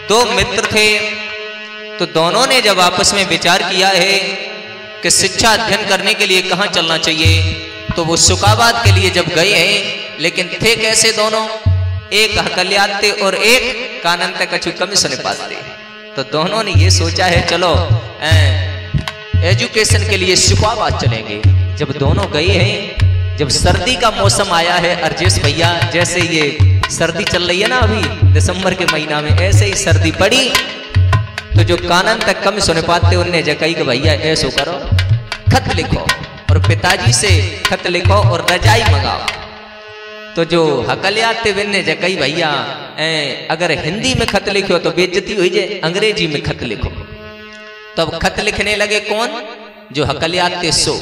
दो मित्र थे, तो दोनों ने जब आपस में विचार किया है कि शिक्षा अध्ययन करने के लिए कहाँ चलना चाहिए, तो वो शुकाबाद के लिए जब गए हैं, लेकिन थे कैसे दोनों, एक हकलियाते और एक कानंते कछु कम सुन पाते। तो दोनों ने ये सोचा है चलो एजुकेशन के लिए शुकाबाद चलेंगे। जब दोनों गए हैं, जब सर्दी का मौसम आया है, अर्जेश भैया जैसे ये सर्दी चल रही है ना अभी दिसंबर के महीना में, ऐसे ही सर्दी पड़ी, तो जो कानन तक कम सुन पाते उनने जकई कि भैया ऐसो करो, खत लिखो और पिताजी से खत लिखो और रजाई मंगाओ। तो जो हकलियाते विन्ने जकई भैया अगर हिंदी में खत लिखो तो बेइज्जती हुई जाए, अंग्रेजी में खत लिखो। तब खत लिखने लगे कौन, जो हकलियाते सो,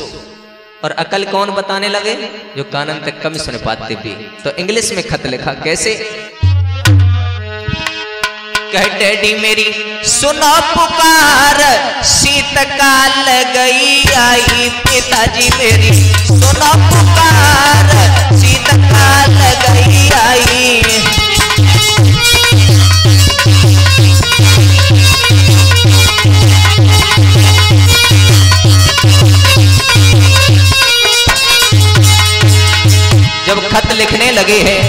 और अकल कौन बताने लगे, जो कानन तक कम सुन पाते भी। तो इंग्लिश में खत लिखा कैसे, कह डैडी मेरी सुनो पुकार, शीतकाल गई आई, पिताजी मेरी सुनो पुकार, शीतकाल गई आई। जब खत लिखने लगे हैं,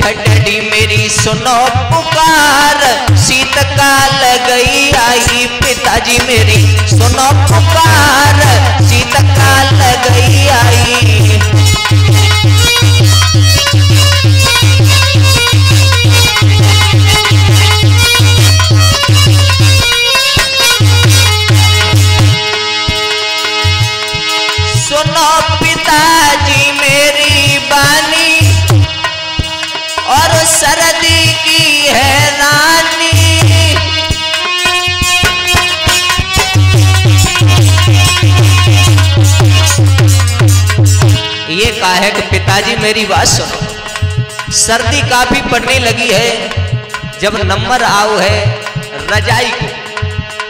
डैडी मेरी सुनो पुकार, शीतकाल गई आई, पिताजी मेरी सुनो पुकार, शीतकाल गई आई। सुनो पिताजी मेरी बानी, और सर्दी की है रानी, ये कहा है कि पिताजी मेरी बात सुनो, सर्दी काफी पड़ने लगी है, जब नंबर आओ है रजाई को,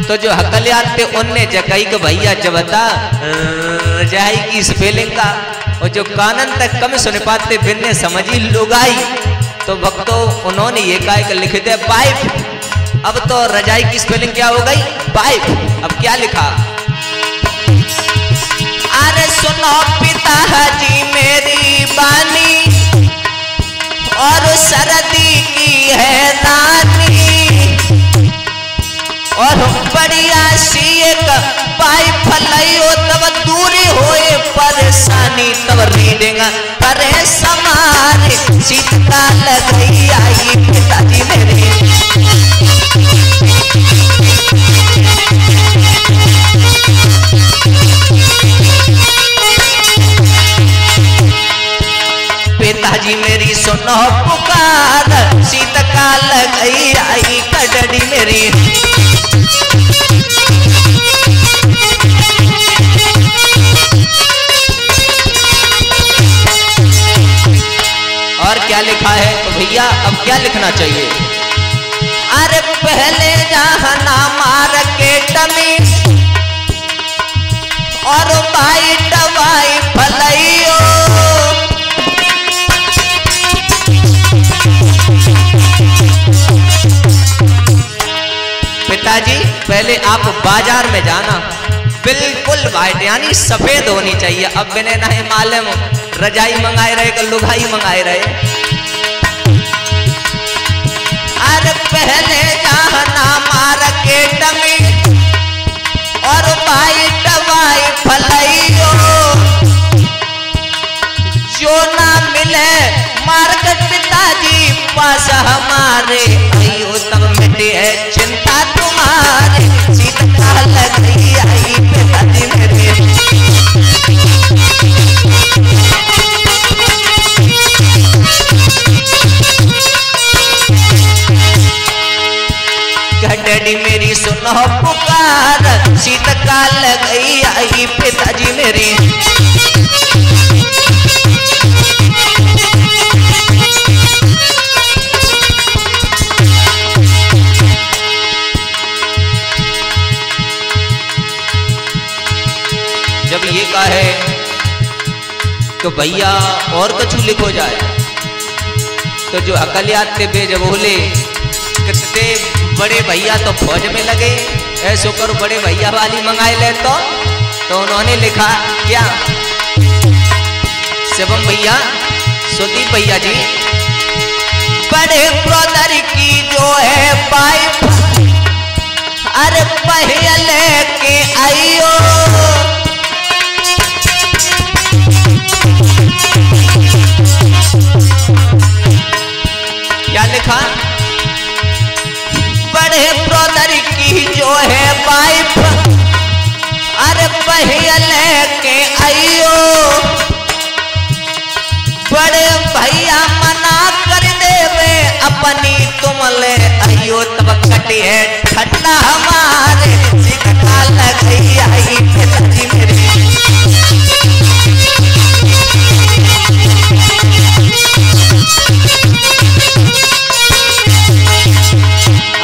तो जो हकलियाते उनने जकई के भैया जब बता रजाई की स्पेलिंग का, और जो कानन तक कम सुन पाते बिन्ने समझी लुगाई, तो भक्तों उन्होंने ये कहा कि लिख दे पाइप। अब तो रजाई की स्पेलिंग क्या हो गई, पाइप। अब क्या लिखा, अरे सुनो पिताजी मेरी बानी, और सर्दी की है रानी, और बढ़िया सी एक पाइप फैलाइयो, तब दूरी होए परेशानी, तब रीडिंग करे समारे, शीतकाल गई आई, पिताजी मेरे पिताजी मेरी सुनो पुकार, शीतकाल गई आई, डैडी मेरी और क्या लिखा है, तो भैया अब क्या लिखना चाहिए, अरे पहले जाना मार्केट में, और भाई दवाई फलाइयो, पिताजी पहले आप बाजार में जाना, बिल्कुल वाइट यानी सफेद होनी चाहिए। अब बिने नहीं मालूम रजाई मंगाए रहे कि लुगाई मंगाए रहे, अरे पहले जाना मार्केट में, और भाई दवाई फलाइयो, जो ना मिले मार्केट पिताजी पास हमारे, आइयो तब मिटे है चिंता तुम्हारे, शीतकाल गई आई, पिताजी मेरे डैडी मेरी सुनो पुकार, शीतकाल गई आई, पिताजी मेरे जब ये कहा है तो भैया और कछु लिखो जाए, तो जो अकलियाते बेज बोले कितने बड़े भैया तो फौज में लगे, ऐसो करो बड़े भैया वाली मंगाए ले। तो उन्होंने लिखा क्या, शिवम भैया, सुदीप भैया जी, बड़े ब्रदर की जो है पाइप, अरे पहले के आइयो, क्या लिखा, बड़े ब्रदर की जो है पाइप, अरे पहले के आइयो, बड़े भैया मना कर देवे अपनी तुम ले आइयो, तब कटी है ठंडा हमारे सिक्का लगी आई पिताजी मेरे।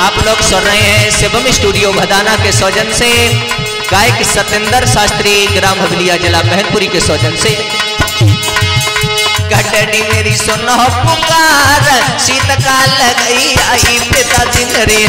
आप लोग सुन रहे हैं शिवम स्टूडियो भदाना के सौजन से, गायक सत्येंद्र शास्त्री, ग्राम हबलिया, जिला मैनपुरी के सौजन से। कटड़ी मेरी सुनो पुकार, शीतकाल गई आई पिताजी मेरे।